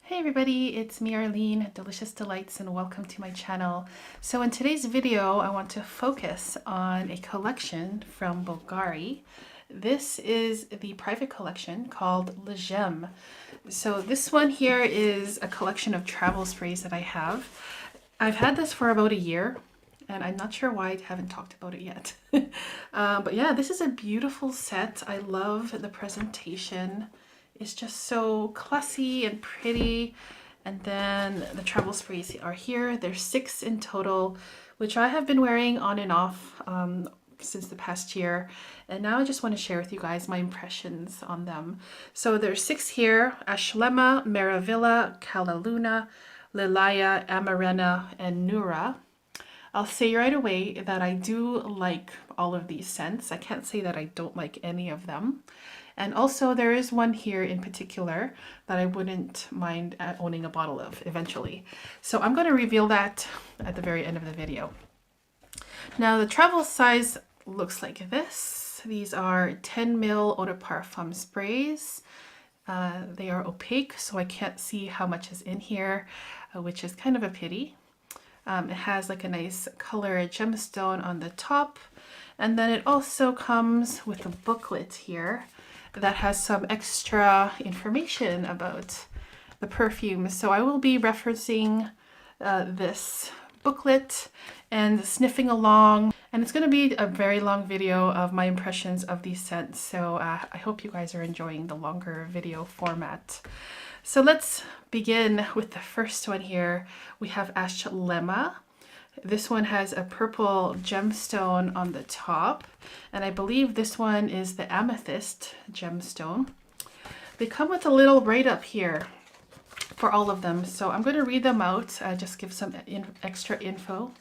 Hey everybody, it's me Arlene, Delicious Delights, and welcome to my channel. So in today's video, I want to focus on a collection from Bvlgari. This is the private collection called Le Gemme. So this one here is a collection of travel sprays that I have. I've had this for about a year, and I'm not sure why I haven't talked about it yet. But yeah, this is a beautiful set. I love the presentation. It's just so classy and pretty. And then the travel sprays are here. There's 6 in total, which I have been wearing on and off since the past year. And now I just want to share with you guys my impressions on them. So there's 6 here: Ashlemah, Maravilla, Calaluna, Lilaia, Amarena, and Noorah. I'll say right away that I do like all of these scents. I can't say that I don't like any of them. And also there is one here in particular that I wouldn't mind owning a bottle of eventually. So I'm going to reveal that at the very end of the video. Now the travel size looks like this. These are 10 ml Eau de Parfum sprays. They are opaque, so I can't see how much is in here, which is kind of a pity. It has like a nice color gemstone on the top. And then it also comes with a booklet here that has some extra information about the perfume. So I will be referencing this booklet and sniffing along. And it's going to be a very long video of my impressions of these scents. So I hope you guys are enjoying the longer video format. So let's begin with the first one here. We have Ashlemah. This one has a purple gemstone on the top, and I believe this one is the amethyst gemstone. They come with a little write-up here for all of them, so I'm going to read them out, just give some extra info.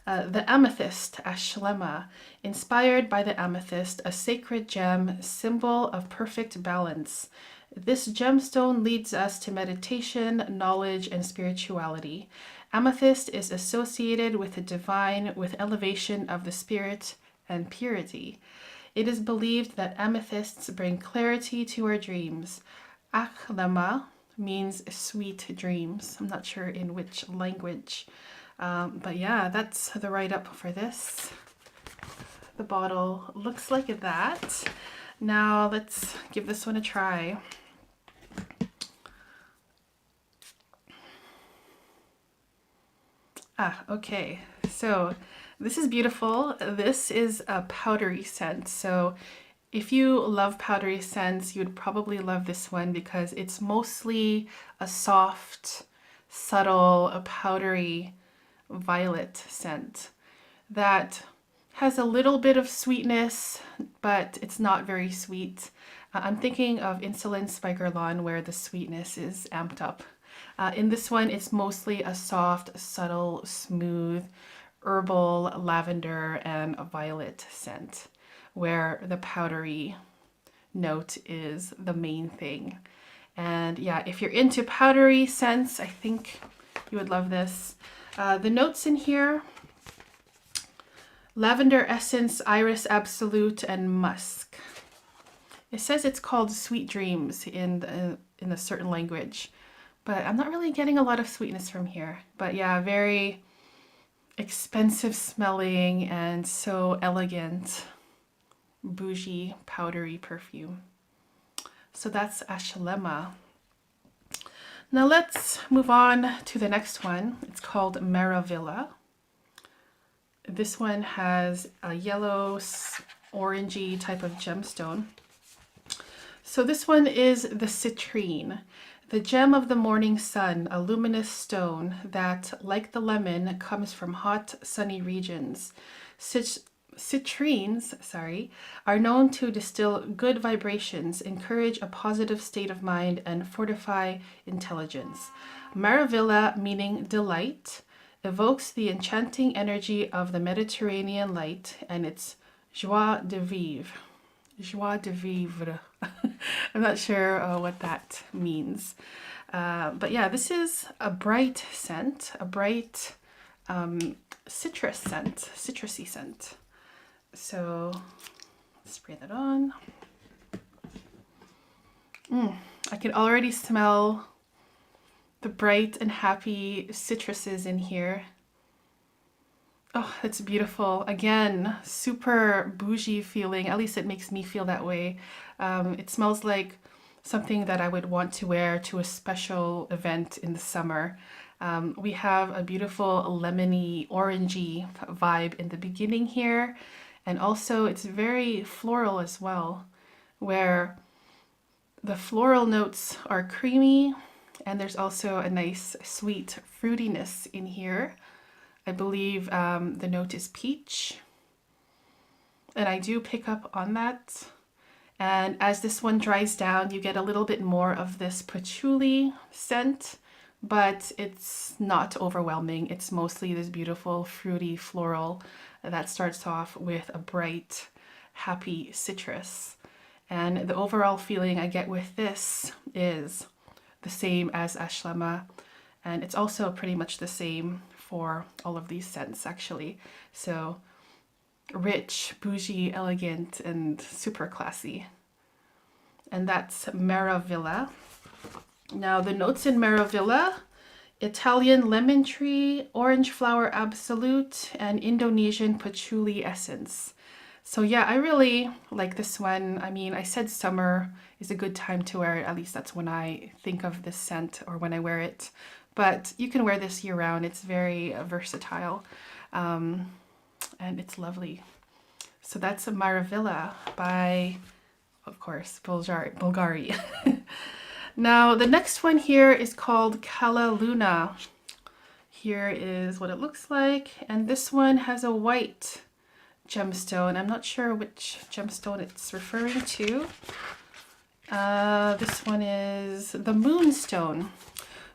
The amethyst, Ashlemah, inspired by the amethyst, a sacred gem, symbol of perfect balance. This gemstone leads us to meditation, knowledge, and spirituality. Amethyst is associated with the divine, with elevation of the spirit and purity. It is believed that amethysts bring clarity to our dreams. Ashlemah means sweet dreams. I'm not sure in which language. But yeah, that's the write-up for this. The bottle looks like that. Now let's give this one a try. Okay, so this is beautiful. This is a powdery scent. So if you love powdery scents, you would probably love this one because it's mostly a soft, subtle, a powdery violet scent that has a little bit of sweetness, but it's not very sweet. I'm thinking of Insolence by Guerlain, where the sweetness is amped up. In this one, it's mostly a soft, subtle, smooth, herbal, lavender, and violet scent, where the powdery note is the main thing. And yeah, if you're into powdery scents, I think you would love this. The notes in here: lavender essence, iris absolute, and musk. It says it's called Sweet Dreams in a certain language, but I'm not really getting a lot of sweetness from here. But yeah, very expensive smelling and so elegant, bougie, powdery perfume. So that's Ashlemah. Now let's move on to the next one. It's called Maravilla. This one has a yellow, orangey type of gemstone. So this one is the citrine, the gem of the morning sun, a luminous stone that, like the lemon, comes from hot, sunny regions. Citrines, are known to distill good vibrations, encourage a positive state of mind, and fortify intelligence. Maravilla, meaning delight, evokes the enchanting energy of the Mediterranean light and its joie de vivre. Joie de vivre. I'm not sure what that means. But yeah, this is a bright scent, a bright citrus scent, citrusy scent. So spray that on. I can already smell the bright and happy citruses in here. Oh, it's beautiful. Again, super bougie feeling. At least it makes me feel that way. It smells like something that I would want to wear to a special event in the summer. We have a beautiful lemony, orangey vibe in the beginning here. And also it's very floral as well, where the floral notes are creamy and there's also a nice sweet fruitiness in here. I believe the note is peach, and I do pick up on that. And as this one dries down, you get a little bit more of this patchouli scent, but it's not overwhelming. It's mostly this beautiful fruity floral that starts off with a bright, happy citrus. And the overall feeling I get with this is the same as Ashlemah, and it's also pretty much the same for all of these scents actually. So rich, bougie, elegant, and super classy. And that's Maravilla. Now the notes in Maravilla: Italian lemon tree, orange flower absolute, and Indonesian patchouli essence. So yeah, I really like this one. I mean, I said summer is a good time to wear it. At least that's when I think of this scent or when I wear it. But you can wear this year round. It's very versatile, and it's lovely. So that's a Maravilla by, of course, Bvlgari. Now the next one here is called Calaluna. Here is what it looks like, and this one has a white gemstone. I'm not sure which gemstone it's referring to. This one is the Moonstone.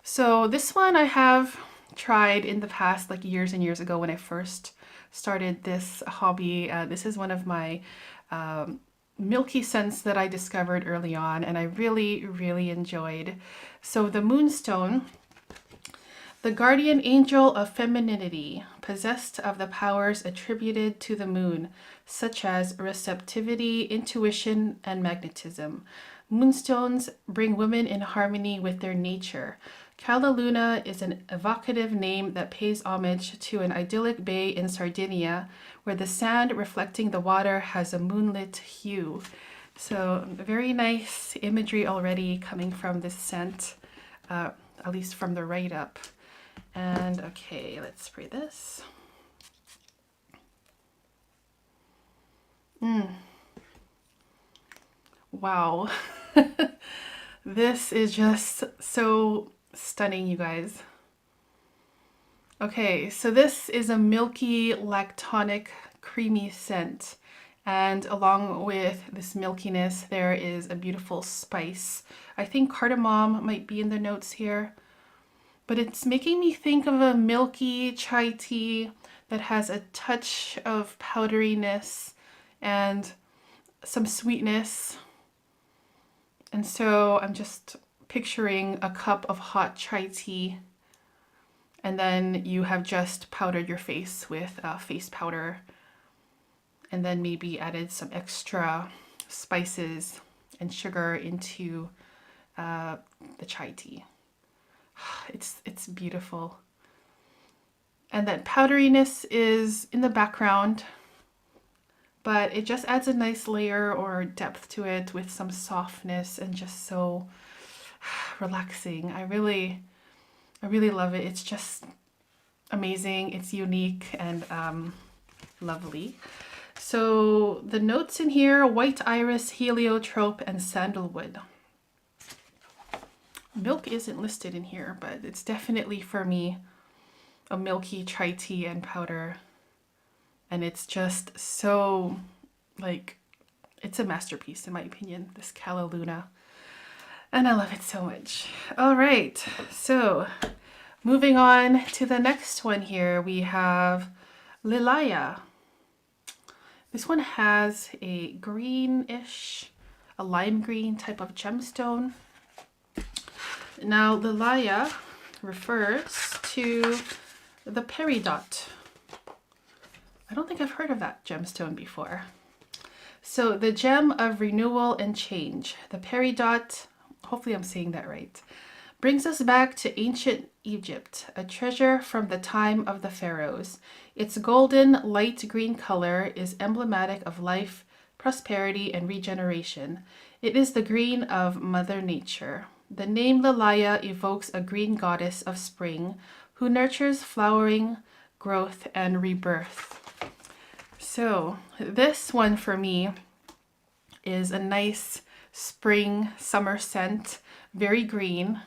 So this one I have tried in the past, like years and years ago when I first started this hobby. This is one of my milky scents that I discovered early on, and I really, really enjoyed. So the Moonstone: the guardian angel of femininity, possessed of the powers attributed to the moon, such as receptivity, intuition, and magnetism. Moonstones bring women in harmony with their nature. Calaluna is an evocative name that pays homage to an idyllic bay in Sardinia, where the sand reflecting the water has a moonlit hue. So very nice imagery already coming from this scent, at least from the write-up. And okay, let's spray this. Wow. This is just so stunning, you guys. Okay, so this is a milky, lactonic, creamy scent. And along with this milkiness, there is a beautiful spice. I think cardamom might be in the notes here. But it's making me think of a milky chai tea that has a touch of powderiness and some sweetness. And so I'm just picturing a cup of hot chai tea, and then you have just powdered your face with face powder, and then maybe added some extra spices and sugar into the chai tea. It's beautiful. And that powderiness is in the background, but it just adds a nice layer or depth to it with some softness and just so relaxing. I really love it. It's just amazing. It's unique and lovely. So the notes in here: white iris, heliotrope, and sandalwood. Milk isn't listed in here, but it's definitely for me a milky chai tea and powder. And it's just so, like, it's a masterpiece in my opinion, this Calaluna. And I love it so much. All right, so moving on to the next one here, we have Lilaia. This one has a greenish, a lime green type of gemstone. Now, Lilaia refers to the peridot. I don't think I've heard of that gemstone before. So the gem of renewal and change, the peridot, hopefully I'm saying that right, brings us back to ancient Egypt, a treasure from the time of the pharaohs. Its golden, light green color is emblematic of life, prosperity, and regeneration. It is the green of Mother Nature. The name Lilaia evokes a green goddess of spring who nurtures flowering, growth, and rebirth. So this one for me is a nice spring summer scent, very green.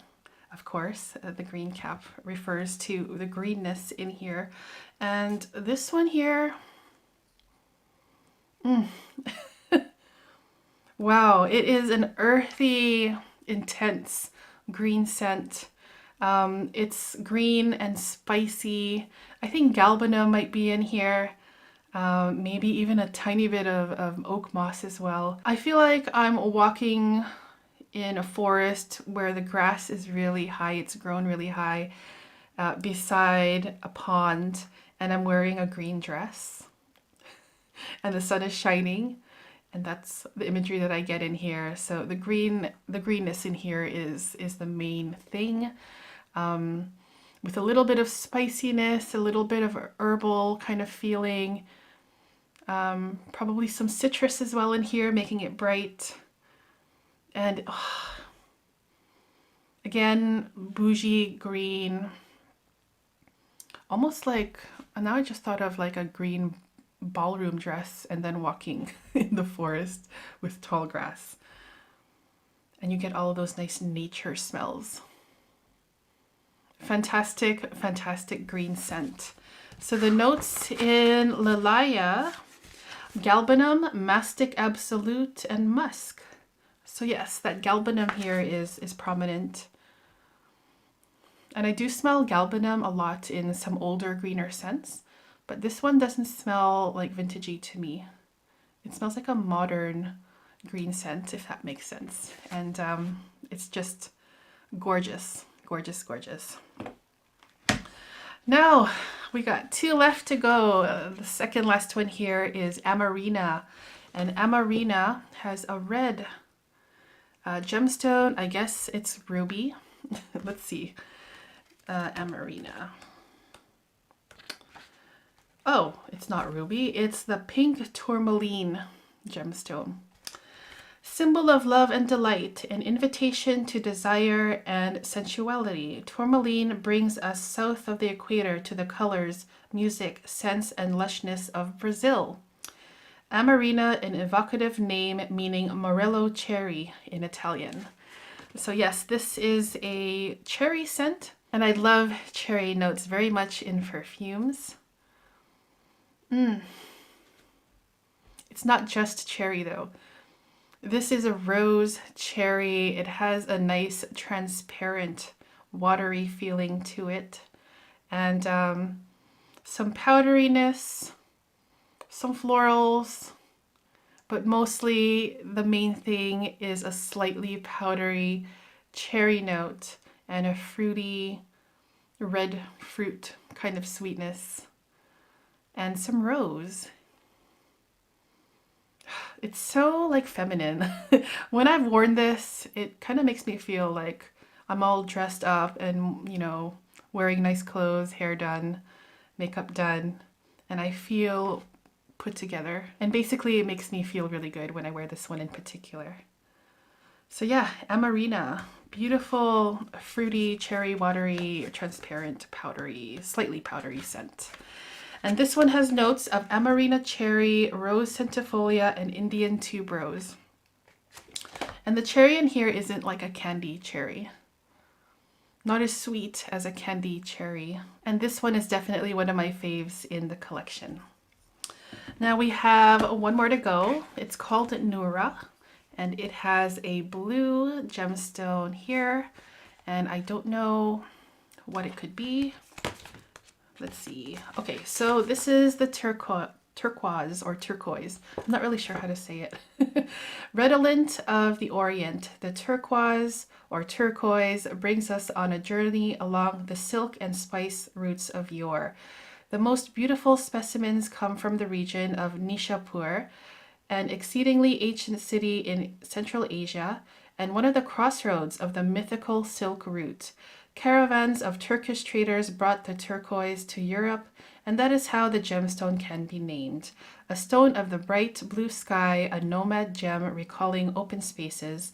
Of course, the green cap refers to the greenness in here. And this one here, wow, it is an earthy, intense green scent. It's green and spicy. I think galbanum might be in here. Maybe even a tiny bit of oak moss as well. I feel like I'm walking in a forest where the grass is really high, it's grown really high, beside a pond, and I'm wearing a green dress and the sun is shining, and that's the imagery that I get in here. So the greenness in here is the main thing, with a little bit of spiciness, a little bit of herbal kind of feeling, probably some citrus as well in here, making it bright. And again, bougie green, almost like, now I just thought of like a green ballroom dress and then walking in the forest with tall grass. And you get all of those nice nature smells. Fantastic, fantastic green scent. So the notes in Lilaia: galbanum, mastic absolute, and musk. So yes, that galbanum here is prominent. And I do smell galbanum a lot in some older, greener scents, but this one doesn't smell like vintagey to me. It smells like a modern green scent, if that makes sense. And it's just gorgeous, gorgeous, gorgeous. Now, we got 2 left to go. The second last one here is Amarena. And Amarena has a red gemstone. I guess it's ruby. Let's see. Amarena. Oh, it's not ruby. It's the pink tourmaline gemstone. Symbol of love and delight, an invitation to desire and sensuality. Tourmaline brings us south of the equator to the colors, music, scents, and lushness of Brazil. Amarena, an evocative name meaning morello cherry in Italian. So yes, this is a cherry scent, and I love cherry notes very much in perfumes. It's not just cherry though. This is a rose cherry. It has a nice transparent watery feeling to it, and some powderiness, some florals, but mostly the main thing is a slightly powdery cherry note and a fruity red fruit kind of sweetness, and some rose. It's so like feminine. When I've worn this, it kind of makes me feel like I'm all dressed up and, you know, wearing nice clothes, hair done, makeup done, and I feel put together. And basically it makes me feel really good when I wear this one in particular. So yeah, Amarena, beautiful, fruity, cherry, watery, transparent, powdery, slightly powdery scent. And this one has notes of Amarena cherry, rose centifolia, and Indian tuberose. And the cherry in here isn't like a candy cherry. Not as sweet as a candy cherry. And this one is definitely one of my faves in the collection. Now we have one more to go. It's called Noorah, and it has a blue gemstone here, and I don't know what it could be. Let's see. Okay, so this is the turquoise or turquoise. I'm not really sure how to say it. Redolent of the Orient, the turquoise or turquoise brings us on a journey along the silk and spice routes of yore. The most beautiful specimens come from the region of Nishapur, an exceedingly ancient city in Central Asia, and one of the crossroads of the mythical Silk Route. Caravans of Turkish traders brought the turquoise to Europe, and that is how the gemstone can be named. A stone of the bright blue sky, a nomad gem recalling open spaces.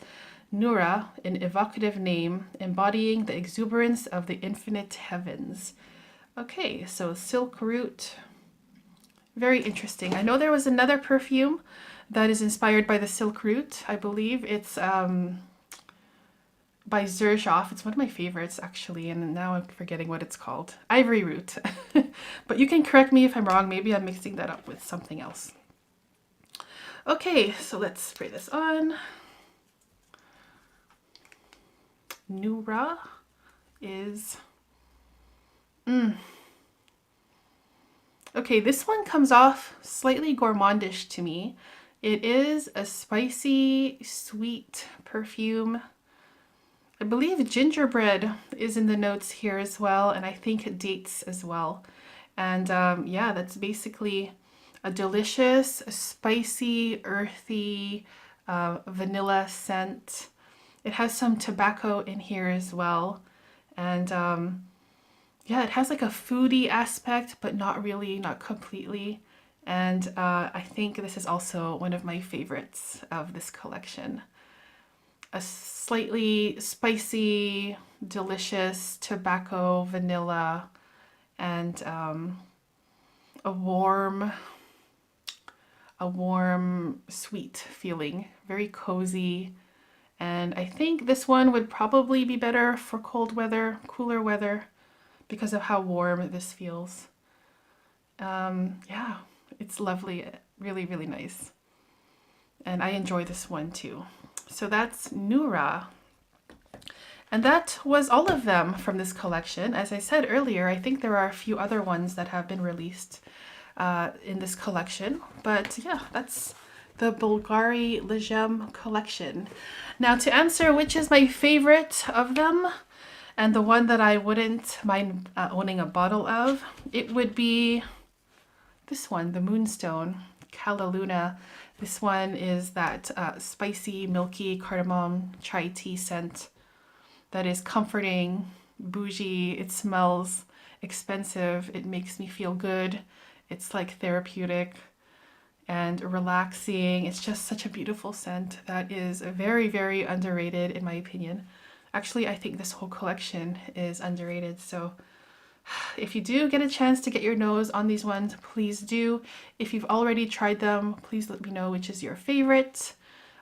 Noorah, an evocative name, embodying the exuberance of the infinite heavens. Okay, so Silk Route. Very interesting. I know there was another perfume that is inspired by the Silk Route. I believe it's by Xerjoff. It's one of my favorites actually, and now I'm forgetting what it's called. Ivory Root. But you can correct me if I'm wrong. Maybe I'm mixing that up with something else. Okay, so let's spray this on. Noorah is... Okay, this one comes off slightly gourmandish to me. It is a spicy, sweet perfume. I believe gingerbread is in the notes here as well, and I think dates as well. And yeah, that's basically a delicious, spicy, earthy vanilla scent. It has some tobacco in here as well. And yeah, it has like a foodie aspect, but not really, not completely. And I think this is also one of my favorites of this collection. A slightly spicy, delicious tobacco, vanilla, and a warm, sweet feeling. Very cozy. And I think this one would probably be better for cold weather, cooler weather, because of how warm this feels. Yeah, it's lovely. Really, really nice. And I enjoy this one too. So that's Noorah. And that was all of them from this collection. As I said earlier, I think there are a few other ones that have been released in this collection. But yeah, that's the Bvlgari Le Gemme collection. Now to answer which is my favorite of them, and the one that I wouldn't mind owning a bottle of, it would be this one, the Moonstone Calaluna. This one is that spicy, milky cardamom chai tea scent that is comforting, bougie. It smells expensive. It makes me feel good. It's like therapeutic and relaxing. It's just such a beautiful scent that is very, very underrated in my opinion. Actually, I think this whole collection is underrated. So if you do get a chance to get your nose on these ones, please do. If you've already tried them, please let me know which is your favorite.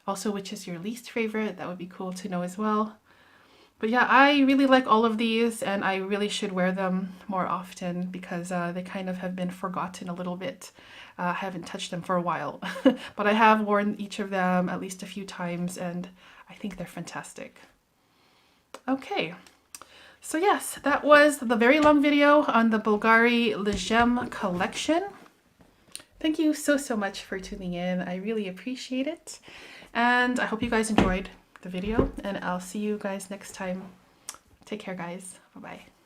Also, which is your least favorite. That would be cool to know as well. But yeah, I really like all of these, and I really should wear them more often because they kind of have been forgotten a little bit. I haven't touched them for a while, but I have worn each of them at least a few times, and I think they're fantastic. Okay. So yes, that was the very long video on the Bvlgari Le Gemme collection. Thank you so much for tuning in. I really appreciate it. And I hope you guys enjoyed the video, and I'll see you guys next time. Take care, guys. Bye-bye.